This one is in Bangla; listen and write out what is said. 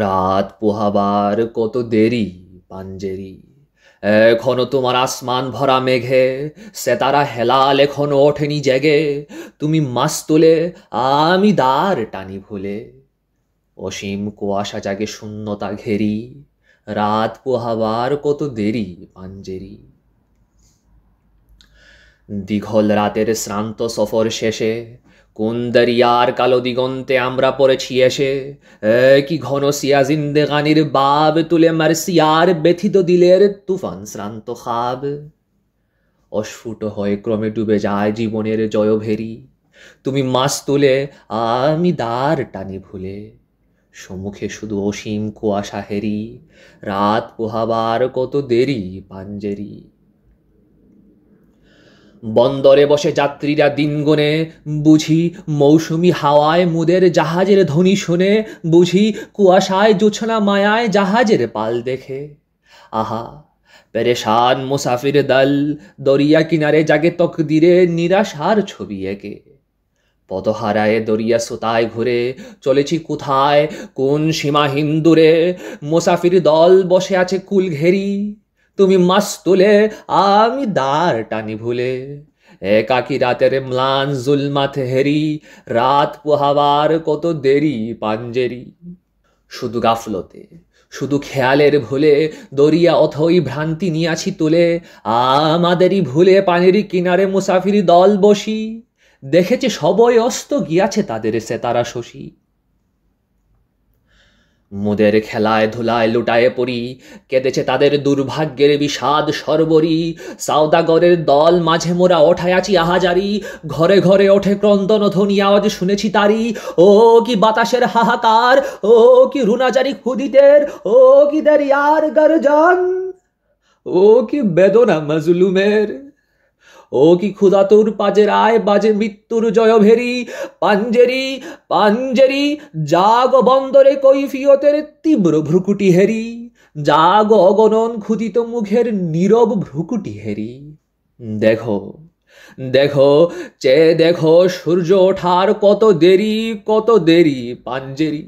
রাত পোহাবার কত দেরি পাঞ্জেরি। এখনো তোমার আসমান ভরা মেঘে সেতারা হেলাল এখনো ওঠেনি জেগে। তুমি মাস তোলে, আমি দ্বার টানি ভুলে। অসীম কুয়াশা জাগে শূন্যতা ঘেরি। রাত পোহাবার কত দেরি পাঞ্জেরি। দীঘল রাতের শ্রান্ত সফর শেষে কোন দরিয়ার কালো দিগন্তে আমরা পড়েছি এসে। কি ঘন সিয়া জিন্দেগানির বাব তুলে মার্সিয়ার ব্যথিত দিলের তুফান শ্রান্ত খাব। অস্ফুট হয়ে ক্রমে ডুবে যায় জীবনের জয়ভেরি। তুমি মাস তুলে, আমি দ্বার টানি ভুলে। সম্মুখে শুধু অসীম কুয়াশা হেরি। রাত পোহাবার কত দেরি পাঞ্জেরি। বন্দরে বসে যাত্রীরা দিন গুনে, বুঝি মৌসুমি হাওয়ায় মুদের জাহাজের ধ্বনি শুনে, বুঝি কুয়াশায় জোছনা মায়ায় জাহাজের পাল দেখে। আহা, পেরেশান মুসাফির দল দরিয়া কিনারে জাগে তকদিরে নিরাশার ছবি এঁকে। পথহারায় দরিয়া সোতায় ঘুরে চলেছি কোথায়, কোন সীমাহীন দূরে। মুসাফির দল বসে আছে কুল ঘেরি। তুমি মাস তুলে, আমি দ্বার টানি ভুলে। একাকি রাতের ম্লান জুলমাথ হেরি। রাত পোহাবার কত দেরি পাঞ্জেরি। শুধু গাফলতে, শুধু খেয়ালের ভুলে দরিয়া অথই ভ্রান্তি নিয়াছি তুলে। আমাদেরই ভুলে পানির কিনারে মুসাফির দল বসি। দেখেছে সবই অস্ত গিয়াছে তাদের সেতারা শশী। মুদের খেলায় ধুলায় লুটায়ে পড়ি, কেঁদেছে তাদের দুর্ভাগ্যের বিষাদ সর্বরি। সাউদাগরের দল মাঝে মোরা ওঠায় আছি আহাজারি। ঘরে ঘরে ওঠে ক্রন্দন ধ্বনি আওয়াজ শুনেছি তারি। ও কি বাতাসের হাহাকার, ও কি রুনাজারি খুদিতের, ও কি দরিয়ার গর্জন, ও কি বেদনা মজলুমের। ও কি ক্ষুধাতুর পাজেরায় বাজে মৃত্যুর জয়ভেরি। পাঞ্জেরি, পাঞ্জেরি, জাগ বন্দরে কৈফিয়তের তীব্র ভ্রুকুটি হেরি। জাগ অগণন ক্ষুদিত মুখের নীরব ভ্রুকুটি হেরি। দেখো, দেখো, চেয়ে দেখো সূর্য ওঠার কত দেরি, কত দেরি পাঞ্জেরি।